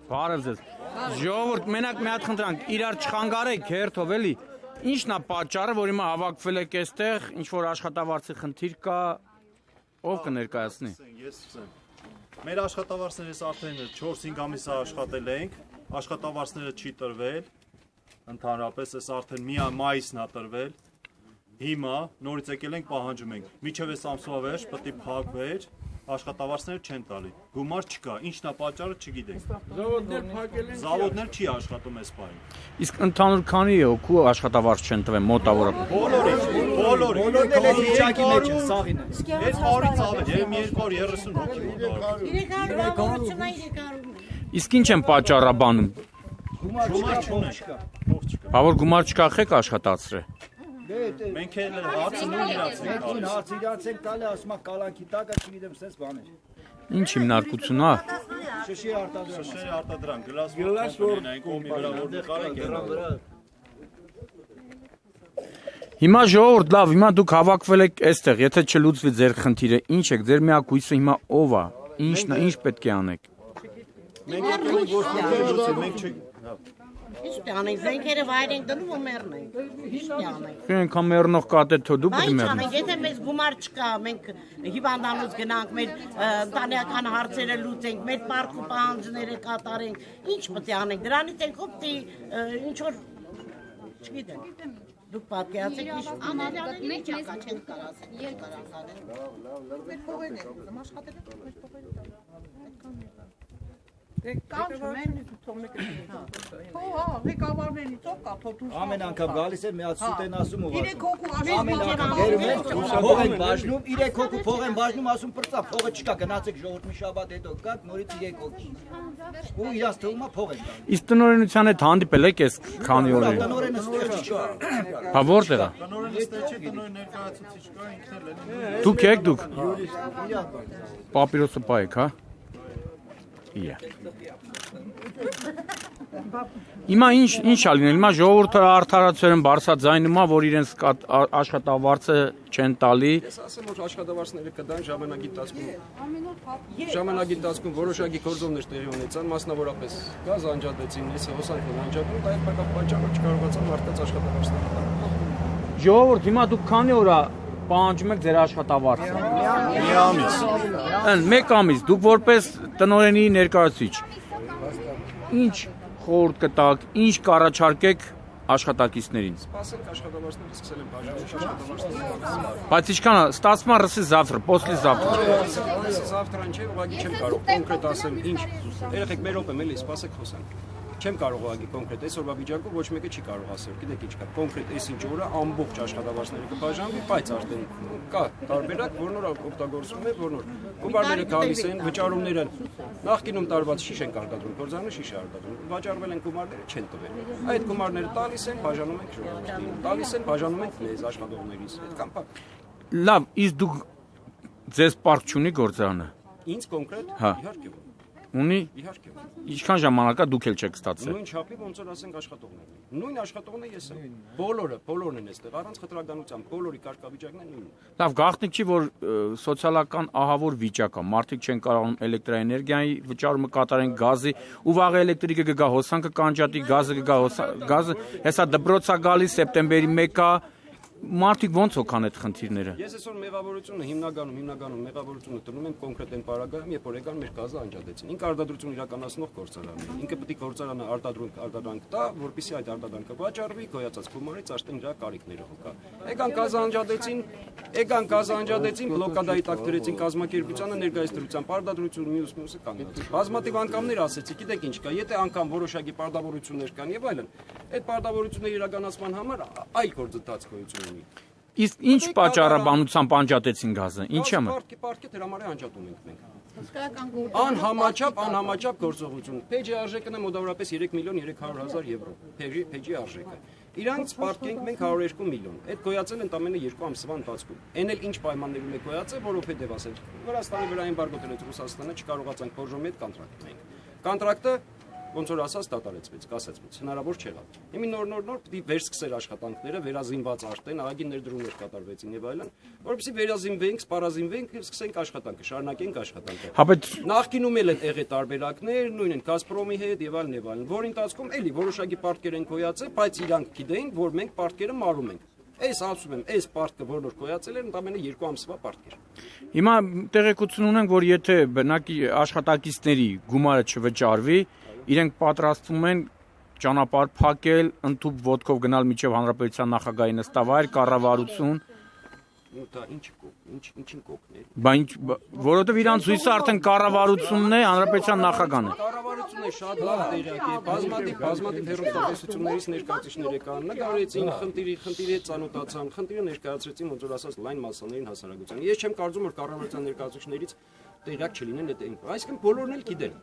Բարև ձեզ։ Ժողովուրդ, մենակ մի հատ խնդրանք, իրար չխանգարեք, հերթով էլի։ Ինչն է պատճառը, որ հիմա հավաքվել եք այստեղ, ինչ որ աշխատավարձի խնդիր կա, ով կներկայացնի։ Ես սկսեմ։ Մեր աշխատավարձներս արդեն 4-5 ամիս աշխատել ենք, աշխատավարձները չի տրվել, ընդհանրապես այս արդեն միայն մայիսն է տրվել։ Հիմա նորից եկել ենք պահանջում ենք։ Մինչև այս ամսվա վերջ պետք է փակվեր, աշխատավարձները չեն տալի։ Գումար չկա, ինչն է պատճառը չգիտենք։ Զավոդներ չի աշխատում այս պահին։ Իսկ ընդհանուր քանի է օքու աշխատավարձ չեն տվել մոտավորապես։ Բոլորի վիճակի մեջ է, սաղին է։ Այդ բարից ավել, եւ 230 հոգի։ 300 Իսկ ինչ են պատճառաբանում։ Գումար չկա։ Բա որ գումար չկա, խեք աշխատացրե։ Մենք էլ հարցը նույն իրաց ենք տալիս։ Հարց իրաց ենք տալի, ասում է կալանքի տակը, չգիտեմ, սենց բաներ։ Ինչ հիմնարկություն է։ Շշի արտադրամ։ Շշերի արտադրան, գլասվոր այն կողմի վրա որ նկարենք են։ Հիմա ժողովուրդ, լավ, հիմա դուք հավաքվել եք այստեղ, եթե չլուծվի ձեր խնդիրը, ինչ եք, ձեր միակ հույսը հիմա ով է, ինչ պետք է անեք։ Մենք եկել ենք ոչ մի մենք չենք։ Ինչ տանենք, զենքերը վայր ենք դնում ու մեռնենք։ Ինչ տանենք։ Այնքան մեռնող կատե թո դու պետք է մեռնես։ Եթե մեզ գումար չկա, մենք հիվանդանոց գնանք, մեր ընտանեկան հարցերը լուծենք, մեր պարկ ու պահանջները կատարենք, ինչ պետք է անենք։ Դրանից ենք օգտի ինչ որ չգիտեմ։ Դուք պատկերացեք ինչ անալիաների մեջ ակա չեն կարասեն։ Մեր փողերն են ուզում, աշխատել ենք մեր փողերը։ Ղեկավարներից ով կա թոթուս։ Ամեն անգամ գալիս է մի հատ սուտ են ասում ու Իրեք հոգու ամեն անգամ գերում են, փող են բաժնում, 3 հոգու փող են բաժնում, ասում պրծա, փողը չկա, գնացեք ժողովուրդ մի շաբաթ հետո գաք, նորից 3 հոգի։ Ու իրաց թվում է փող են տալիս։ Իսկ տնօրենության հետ հանդիպել եք այս քանի օրերին։ Տնօրենը ստեղ չկա։ Հա որտեղ է։ Տնօրենը ստեղ չի, տնօրեն ներկայացուցիչ կա, ինքն էլ է։ Դուք եք դուք։ Պապիրոսը պայեք, հա։ Իա։ Հիմա ինչ ա լինել, հիմա ժողովուրդը արդարացիորեն են բարձրաձայնում է, որ իրենց աշխատավարձը չեն տալի։ Ես ասեմ, որ աշխատավարձները կտան ժամանակի ընթացքում որոշակի գործոններ տեղի ունեցան, մասնավորապես գազ անջատեցին, այսը հոսանքն անջատում, դա այդ պատճառով չկարողացան մարդկանց աշխատավարձները տալ։ Ժողովուրդ, հիմա դուք քանի օր է պահանջում եք ձեր աշխատավարձը։ Մի ամիս։ Մեկ ամիս, դուք որպես տնօրենի ներկայացուցիչ, ինչ խորհուրդ կտաք, ինչ կառաջարկեք աշխատակիցներին։ Սպասենք աշխատավարձները սկսել են բաժանել աշխատավարձները։ Բայց ինչքան է, ստացման ռսի завтра, после завтра։ Завтра չէ, ուղղակի չեմ կարող կոնկրետ ասել ինչ։ Երեխեք մեր օպեմ էլի, սպասեք խոսանք։ Չեմ կարող ուղղակի կոնկրետ այսօրվա վիճակում ոչ մեկը չի կարող ասել, գիտեք ինչ կա, կոնկրետ այսինչ օրը ամբողջ աշխատավարձները կբաժանվի, բայց արդեն կա տարբերակ, որ նոր օգտագործվում է, որ նոր գումարները գալիս են, վճարումները նախկինում տարված շիշ են արտադրում, գործարանը շիշ է արտադրում, վճարվել են գումարները չեն տվել։ Այդ գումարները տալիս են, բաժանում ենք ժողովրդին, տալիս են, բաժանում ենք մեզ աշխատողներից, այդքան փակ։ Լավ, իսկ դուք ձեզ պարկ չունի գործարանը։ Ինձ կոնկրետ, Հա։ իհարկե։ Ունի։ Իհարկե։ Ինչքան ժամանակ է դուք էլ չեք ստացել։ Նույն չափի ոնց որ ասենք աշխատողներն են։ Նույն աշխատողն է ես եմ։ Բոլորն են այստեղ, առանց խտրականության, բոլորի կարգավիճակն է նույնը։ Լավ, գաղտնիք չի, որ սոցիալական ահավոր վիճակ է։ Մարդիկ չեն կարողանում էլեկտրաէներգիայի վճարումը կատարեն, գազի, ու վաղը էլեկտրիկը կգա, հոսանքը կանջատի, գազը կգա, գազը, հեսա դպրոցա գալի սեպտեմբերի 1-ը Մարդիկ ոնց հոգան այդ խնդիրները։ Ես այսօր մեղավորությունը հիմնականում մեղավորությունը տրնում եմ կոնկրետ այն պարագայում, երբ որ եկան մեր գազը անջատեցին։ Ինքը արտադրություն իրականացնող գործարանն է։ Ինքը պետք է գործարանը արտադրանք տա, որպեսզի այդ արտադրանքը վաճառվի, գոյացած գումարից աշտեն իր կարիքները հոգա։ Եկան գազը անջատեցին, բլոկադայի տակ դրեցին կազմակերպությանը ներկայացրության արտադրություն մյուսը կանգնեցին։ Բազմաթիվ անգամներ ասեցի, գիտեք ինչ կա, եթե անգամ որոշակի պարտավորություններ կան եւ այլն, այդ պարտավորությունների իրականացման համար այլ գործընթաց գոյություն ունի։ Իսկ ինչ պատճառաբանությամբ անջատեցին գազը։ Ինչ է։ Պարտքի դրամարի անջատում ենք մենք։ Անհամաչափ գործողություն։ Փեջի արժեքն է մոտավորապես 3 միլիոն 300,000 եվրո։ Փեջի արժեքը։ Իրանց պարտքենք մենք 102 միլիոն։ Այդ գոյացել են ամենը 2 ամսվա ընթացքում։ Էն էլ ինչ պայմաններում է գոյացել, որովհետև ասել Վրաստանի վրա էմբարգո դրեց Ռուսաստանը, չկարողացանք բորժոմի հետ կոնտրակտ ունենք։ Կոնտրակտը ոնց որ ասած դատարեցվեց, կասեցվեց, հնարավոր չեղավ։ Հիմա նոր պիտի վերսկսել աշխատանքները, վերազինված արտեն, ահագին ներդրումներ կատարվեցին եւ այլն, որովհետեւ վերազինվենք, սպառազինվենք եւ սկսենք աշխատանքը, շարունակենք աշխատանքը։ Նախկինում էլ են եղել տարբերակներ, նույն են Գազպրոմի հետ եւ այլն, որի ընթացքում էլի որոշակի պարտքեր են գոյացել, բայց իրանք գիտեին, որ մենք պարտքերը մարում ենք։ Այս ասում եմ, այս պարտքը որոնք գոյացել են, ընդամենը 2 ամսվա պարտքեր։ Հիմա տեղեկություն ունենք, որ եթե բնակի աշխատակիցների գումարը չվճարվի, իրենք պատրաստվում են ճանապարհ փակել, ընդཐུպ ոտքով գնալ միջև հանրապետության նախագահի նստավայր, կառավարություն։ Դա ինչին կողքներ։ Որովհետև իրանց հույսը արդեն կառավարությունն է, հանրապետության նախագահն է։ Կառավարությունն է շատ լավ տեղյակ է, բազմաթիվ հերոստատեսություններից ներկայացուցիչներ եկան, նկարեցին, խնդիրի հետ ծանոթացան, խնդիրը ներկայացրեցին, ոնց որ ասած լայն մասսաներին հասարակության։ Ես չեմ կարծում, որ կառավարության ներկայացուցիչներից տեղյակ չլինեն այդ այն։ Այսինքն բոլորն էլ գիտեն։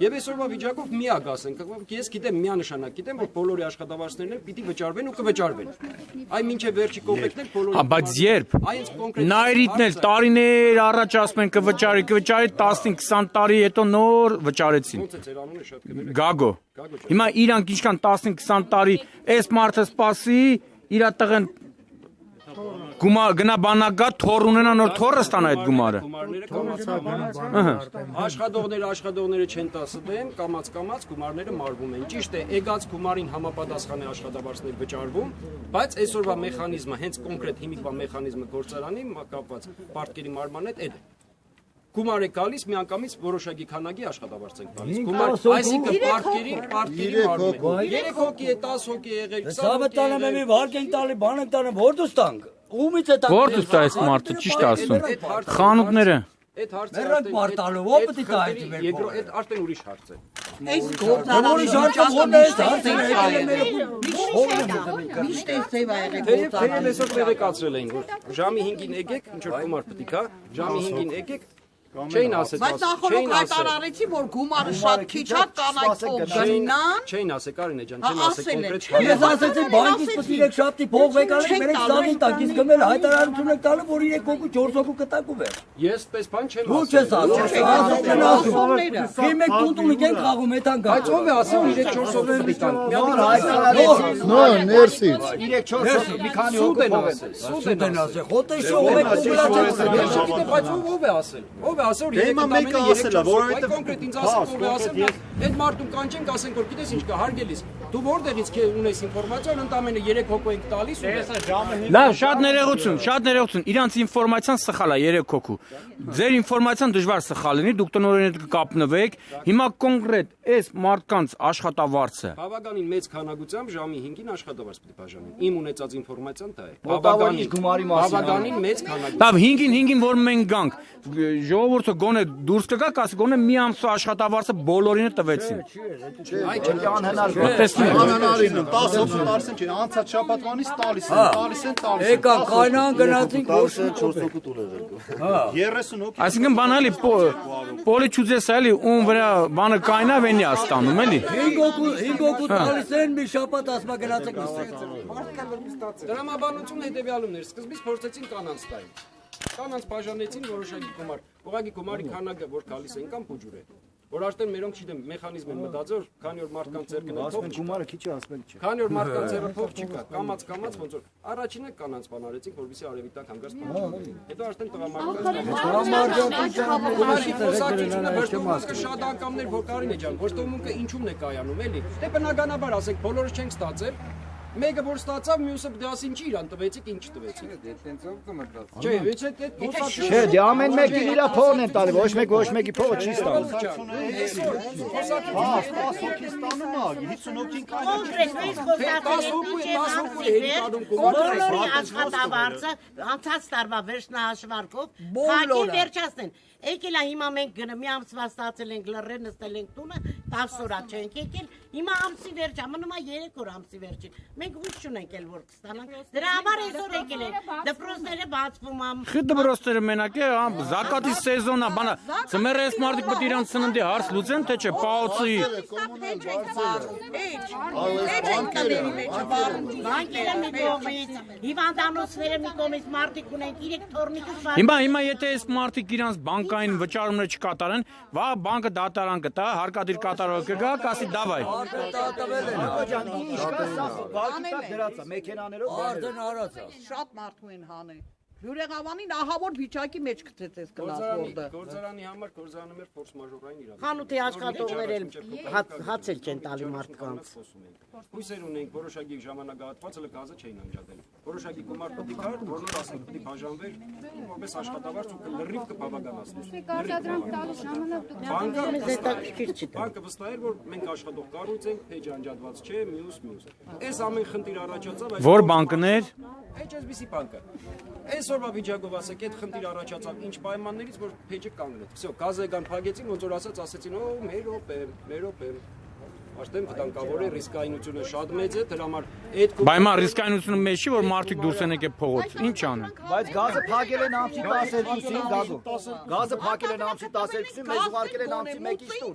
Եվ այսօրվա վիճակով միակ ասենք, ես գիտեմ, միանշանակ գիտեմ, որ բոլորի աշխատավարձներն էլ պիտի վճարվեն ու կվճարվեն։ Այ մինչև վերջի կոպեկն էլ բոլորի։ Բայց երբ Նայրիտն էլ տարիներ առաջ ասում են կվճարի 15-20 տարի հետո նոր վճարեցին։ Ոնց է ձեր անունը շատ կներեք։ Գագո։ Հիմա իրանք ինչքան 15-20 տարի այս մարդը սպասի, իր տղեն գնա բանակա թոր ունենա նոր թորը ստանա այդ գումարը։ Աշխատողները չեն տասը դեմ, կամած գումարները մարվում են։ Ճիշտ է, եկած գումարին համապատասխան է աշխատավարձներ վճարվում, բայց այսօրվա մեխանիզմը, հենց կոնկրետ հիմիկվա մեխանիզմը գործարանի կապված պարտքերի մարման հետ է։ Գումար է գալիս, միանգամից որոշակի քանակի աշխատավարձ ենք տալիս։ Գումար, այսինքն պարտքերի մարում է։ 3 հոգի է, 10 հոգի է եղել, 20 հոգի է եղել։ Մի վարկ ենք տալի, բան ենք տալի, որտուց տանք։ Ումից է տանք։ Որտուց տա այս մարդը, ճիշտ ասում։ Խանութները։ Այդ հարցը Մերոք պարտալու, ո՞վ պետք է այդ մեր։ Երկրորդ այդ արդեն ուրիշ հարց է։ Այս գործարանի միշտ է ձև ա եղել Թեև գործարանը։ այսօր տեղեկացրել էին, որ ժամի 5-ին եկեք, ինչ որ գումար պետք է, ժամի 5-ին եկեք, չէին ասել, Բայց նախորդ հայտարարեցի, որ գումարը շատ քիչ է, կանայքով գնան։ Չէին ասել, Կարինե ջան, չեն ասել կոնկրետ։ Ես ասեցի բանկից պետք է շաբթի փող վեկալի, մերեք զանգին տակ, իսկ գմել հայտարարություն եք տալու, որ 3 հոգու 4 հոգու կտակ ու վեր։ Ես պես բան չեմ Դու չես ասում։ Գիմեք տունտուն եկենք խաղում էթան գա։ Բայց ով է ասել 3-4 հոգու պետք է տան։ No, ներսից։ 3-4 հոգու մի քանի հոգու փող են։ Սուտ են ասել։ Խոտեշը ով է կոմբլացել։ Բայց ով է ասել։ Ով է ասել, որ Հիմա մեկը ասել է, որովհետև կոնկրետ ինձ ասել, ով է ասել, այդ մարդուն կանչենք, ասենք, որ գիտես ինչ կա, հարգելիս։ Դու որտեղից ունես ինֆորմացիա, ընդամենը 3 հոգու եք տալիս ու Լավ, շատ ներողություն։ Իրանց ինֆորմացիան սխալ է 3 հոգու։ Ձեր ինֆորմացիան դժվար սխալ լինի, դուք տնօրենի հետ կկապնվեք։ Հիմա կոնկրետ այս մարդկանց աշխատավարձը բավականին մեծ քանակությամբ ժամի 5-ին աշխատավարձ պետք է բաժանեն։ Իմ ունեցած ինֆորմացիան դա է։ Մոտավորից գումարի մասին։ Բավականին մեծ քանակությամբ։ Լավ 5-ին որ մենք գանք ժողովուրդը գոնե դուրս կգա, կասի գոնե մի ամսվա աշխատավարձը բոլորին տվեցին։ Այ չէ, Անանարին 10 հոգու տարսեն չէ, անցած շաբաթվանից տալիս են։ Եկա կանան գնացինք ոչ 4 հոգու տուլ եղել։ 30 հոգի։ Այսինքն բան էլի պոլիչուձես էլի ում վրա բանը կայնա վենի աստանում էլի։ 5 հոգու տալիս են մի շաբաթ ասма գնացեք նստեք։ Դրամաբանություն հետևյալումն էր, սկզբից փորձեցին կանանց տալ։ Կանանց բաժանեցին որոշակի գումար։ Ուղղակի գումարի քանակը որ գալիս են կամ փուջուր է։ Որ արդեն մերոնք չգիտեմ մեխանիզմ են մտածել, քանի որ մարդկանց ձեռքն է փող չկա։ Գումարը քիչ է ասում չէ։ Քանի որ մարդկանց ձեռքը փող չկա, կամած ոնց որ առաջինը կանանց բան արեցինք, որովհետեւ արևի տակ հանգած բան։ Հետո արդեն տղամարդկանց շատ անգամներ որ Կարինե ջան, ոչ տոմունքը ինչու՞մն է կայանում էլի։ Դե բնականաբար ասենք բոլորը չենք ստացել։ Մեկը որ ստացավ, մյուսը դասին չի իրան տվեցիք, ինչ տվեցիք։ Դե տենցով կմտած։ Չէ, ոչ այդ փոխած։ Չէ, դե ամեն մեկին իր փողն են տալի, ոչ մեկի փողը չի ստանում։ հոգի ստանում է, 50 հոգին Բոլորի աշխատավարձը անցած տարվա վերջնահաշվարկով փակի վերջացնեն։ Եկել է հիմա մենք գնը մի ամսվա ստացել ենք լռել նստել ենք տունը 10 օր չենք եկել հիմա ամսի վերջը մնում է 3 օր ամսի վերջին մենք հույս չունենք էլ որ կստանանք դրա համար այսօր եկել ենք դպրոցները բացվում ամ Խի դպրոցները մենակ է զակատի սեզոնա բանա ծմերը այս մարդիկ պետք է իրանց սննդի հարց լուծեն թե չէ պաոցի բանկերը մի կողմից հիվանդանոցները մի կողմից մարդիկ ունենք իրեք թորնիկը Հիմա եթե այս մարդիկ իրանց բանկային վճարումները չկատարեն, վաղ բանկը դատարան կտա, հարկադիր կատարում կատարող կգա, կասի դավայ։ Ջան, ինչ կա սա բակի տակ դրածա մեքենաներով Արդեն արածա։ Շատ մարդու են հանել։ Յուրեղավանին ահավոր վիճակի մեջ գտեց այս գնաց որտը։ Գործարանի համար գործարանում էր ֆորս մաժորային իրավիճակ։ Խանութի աշխատողներ էլ հացել չեն տալի մարդկանց։ Հույսեր ունենք որոշակի ժամանակահատվածը գազը չէին անջատել։ Որոշակի գումար պետք է կար, որոնց ասենք պետք է բաժանվեր, որպես աշխատավարձ ու լրիվ կբավականացնի։ Բանկը վստահ էր, որ մենք աշխատող կառույց ենք, փեջը անջատված չէ, մյուս։ Այս ամեն խնդիր առաջացավ, Որ բանկներ։ Այդ այսպիսի բանկը։ Այսօրվա վիճակով ասեք, այդ խնդիր առաջացավ ինչ պայմաններից, որ փեջը կանգնեց։ Всё, գազը կան փակեցին, ոնց որ ասեցին, օ, մեր օպեմ։ Արդեն վտանգավոր է, ռիսկայինությունը շատ մեծ է, դրա համար այդ Բայմա ռիսկայնությունը մեծ չի, որ մարդիկ դուրս են եկել փողոց։ Ինչ անեն։ Բայց գազը փակել են ամսի 12-ին գազով։ Գազը փակել են ամսի 12-ին, մեզ ուղարկել են ամսի 1-ից տուն։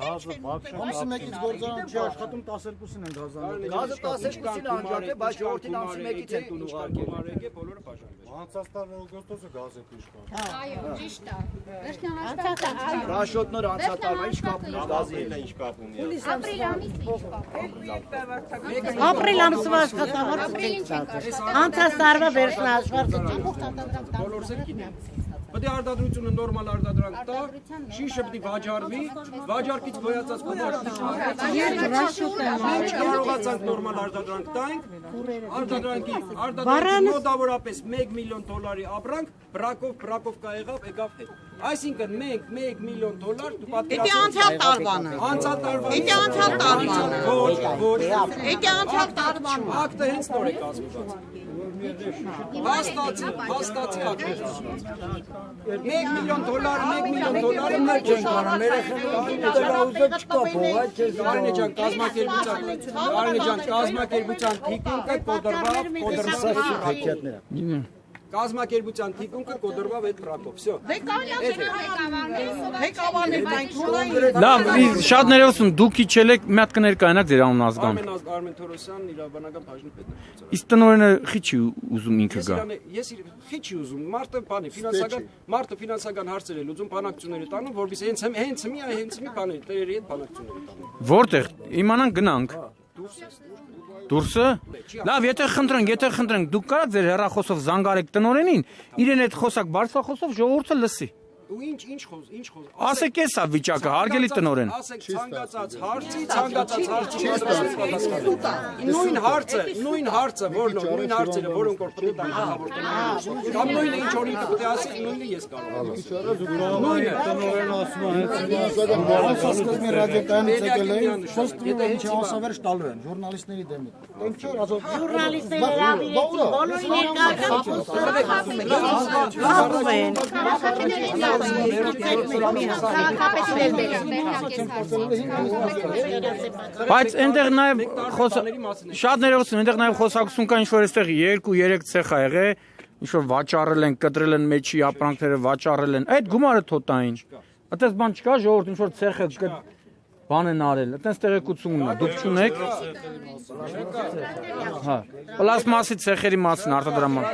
Ամսի 1-ից գործարան չի աշխատում 12-ին են գազանը։ Գազը 12-ին անջատել, բայց ժողովրդին ամսի 1-ից են տուն ուղարկել։ Գումարը բոլորը բաժանվել։ Անցած տարվա օգոստոսը գազը քիչ կա։ Այո, ճիշտ է։ Վերջնահաշվարկը այո։ Ռաշոտներ անցած տարվա ինչ կապ ունի գազի հետ։ Ինչ կապ ունի։ Ապրիլ ամիսը ինչ կա։ Ապրիլ ամսվա աշխատավարձը չենք ստացել։ Անցած տարվա վերջնահաշվարկը չենք։ Բոլորս էլ գիտեն։ Պետք է արտադրությունը նորմալ արտադրանք տա, շիշը պետք է վաճառվի, վաճառքից գոյացած գումարը կարողացանք նորմալ արտադրանք տանք, արտադրանքի մոտավորապես $1 միլիոն ապրանք, բրակով կա եղավ հետ։ Այսինքն մենք $1 միլիոն դու Էդի պատկերացրու։ անցյալ տարվանը։ Անցյալ տարվանը։ Էդի անցյալ տարվանը։ Ոչ։ Էդի անցյալ տարվանը։ Ակտը հենց նոր է կազմված։ Հաստացի ակտը։ $1 միլիոն, $1 միլիոն մեր չեն կարող, Արինե ջան, կազմակերպության թիկունքը կազմակերպության թիկունքը կոդրվավ այդ բրակով, всё։ Ղեկավարներ բանկային։ Լավ, շատ ներողություն, դուք իջել եք, մի հատ կներկայանաք ձեր անուն ազգան։ Արմեն Թորոսյանն իրավաբանական բաժնի պետն է։ Իսկ տնօրենը խի չի ուզում ինքը գա։ Ես խի չի ուզում, մարդը ֆինանսական հարցեր է լուծում, բանակցություններ է տանում, որովհետեւ հենց մի բան է, տերերի հետ բանակցություններ է տանում։ Որտեղ իմանանք գնանք։ Դուրսը։ Լավ, եթե խնդրենք, դուք կարաք ձեր հեռախոսով զանգարեք տնօրենին, իրեն այդ խոսակ բարձրախոսով ժողովուրդը լսի։ Ու ինչ խոս։ Ասեք էսա վիճակը, հարգելի տնօրեն։ Ասեք ցանկացած հարցի նույն հարցը, նույն հարցերը, որոնք որ պետք է հաղորդել։ Կամ նույնը ինչ որ ինքը պետք է ասի, նույնը ես կարող եմ ասել։ Նույնը տնօրեն ասում է, ֆինանսական բարձրացումը ռադիոկայանում ցեկել էին, խոսքը ինչ ասավերջ տալու են ժուրնալիստների դեմ։ Ինչ որ ասող Ժուրնալիստները հավիրեցին, բոլորին երկական են։ Բայց այնտեղ նաև շատ ներողություն, այնտեղ նաև խոսակցություն կա, ինչ որ այստեղ 2-3 ցեխ ա եղել, ինչ որ վաճառել են, կտրել են մեջի ապրանքները, վաճառել են։ Այդ գումարը թոտային։ Այդպես բան չկա, ժողովուրդ ինչ որ ցեխը բան են արել, այդպես տեղեկություն ունի, դուք չունեք։ Հա, պլաստմասի ցեխերի մասին արտադրաման։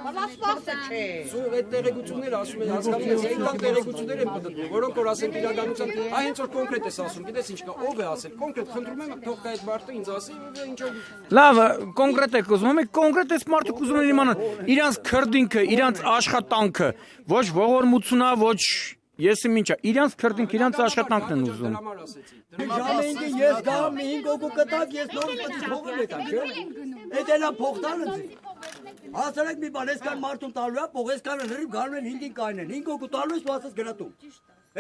Պլաստմասը չէ։ Սուր այդ տեղեկությունները ասում են, հասկանում ես, այդքան տեղեկություններ են պատտվում, որոնք որ ասենք իրականության, այ հենց որ կոնկրետ ես ասում, գիտես ինչ կա, ով է ասել, կոնկրետ խնդրում եմ, թող կա այդ մարդը ինձ ասի, ինչ որ Լավ, կոնկրետ եք ուզում եք, կոնկրետ էս մարդիկ ուզում են իմանալ իրանց քրդինքը, իրանց աշխատանքը, ոչ ողորմությունա, ոչ եսի ինչա, իրանց քրդինքը, իրանց աշխատանքն են ուզում։ համար ասեցի։ Ժամանքը ես գամ 5 օգու կտակ, ես նոր պետք է փողը մեկան, չէ՞։ Այդ էլա փողտան ընձի։ Հասարակ մի բան, այսքան մարդուն տալու է, փող այսքան լրիվ գալու են 5-ին կայնեն, 5 օգու տալու ես, ու ասես գնատու։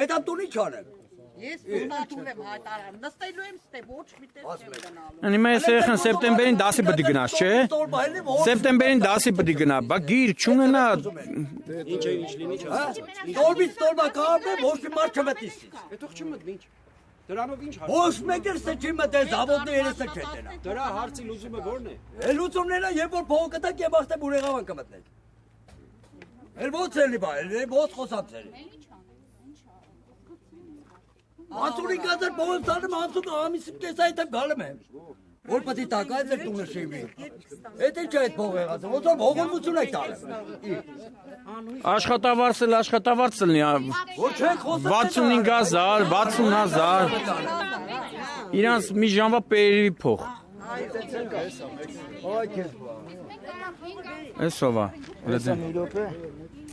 Այդ ամտունի չանեմ։ Ես տունատուն եմ հայտարարում, նստելու եմ ստե, ոչ մի տես չեմ գնալու։ Անիմա ես եղան սեպտեմբերին 10-ի պետք է գնաս, չէ։ Սեպտեմբերին 10-ի պետք է գնա, բա գիր չունենա։ Ինչ է ինչ լինի չասած։ Տորմից տորմա կապեմ, ոչ մի մարդ չմտիս։ Այդտեղ չմտնի ինչ։ Դրանով ինչ հարց։ Ոչ մեկը չի մտել, զավոդը երեսը չէ տենա։ Դրա հարցի լուծումը ո՞րն է։ Էլ լուծումն է, երբ որ փողը կտակ եւ աստե բուրեղավան կմտնեք։ Էլ ո՞ց էլի բա, էլ ո՞ց խոսած էլի։ Անցուրի գազեր փողը տանում անցում ամիսի կես այդ եմ գալում եմ։ որ պետք է տակայ ձեր տունը շիվի։ Էդ ինչ է այդ փող եղած, ոնց որ ողորմություն եք տալու։ Աշխատավարձ լինի, Որ չեք խոսում 65,000, 60,000, իրանց մի ժամվա պերևի փող, Այ քեզ։ այսովա, լեզեն, Մի րոպե,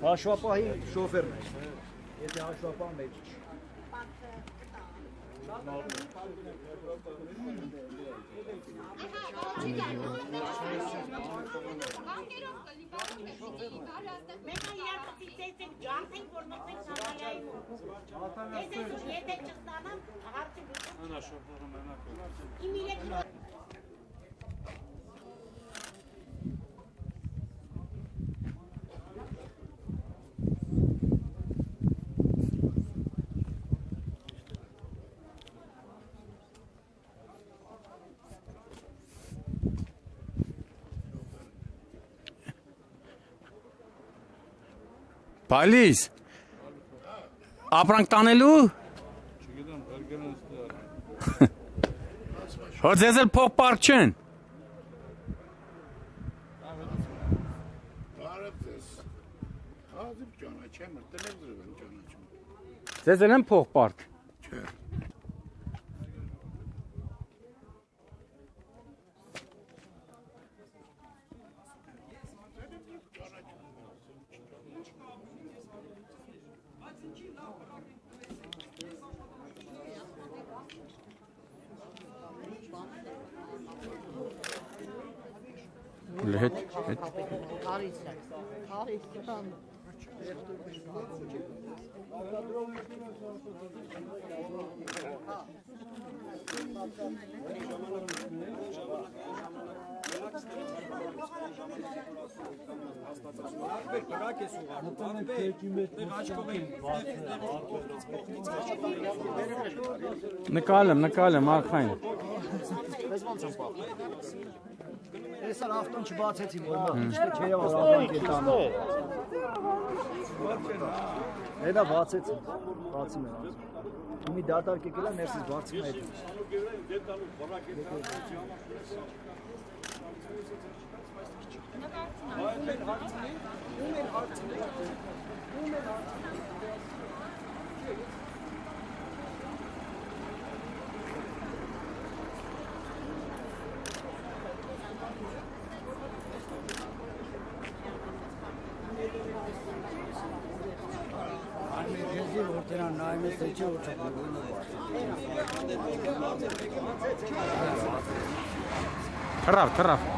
հաշվապահի շոֆերն է։ Եթե հաշվապահ մեջ չի։ Մենք իրար ծիծեցեք ջանքենք, որ մտնենք Սամալիայում։ Եթե չստանամ, հարցի բուժում։ Անա շոֆորը մենակ։ Իմ իրեք Պալիս, ապրանք տանելու, հոր ձեզ էլ փող պարկ չեն, ձեզ էլ են փող պարկ, հետ, նկալեմ, ախայն, Այսար ավտոն չբացեցին, որ մտիչքը չէ և ավտոն կետանը։ Հետա բացեցին, բացի մեր անց։ Ումի դատար կեկելա, ներսից բարձին այդ։ թրավ,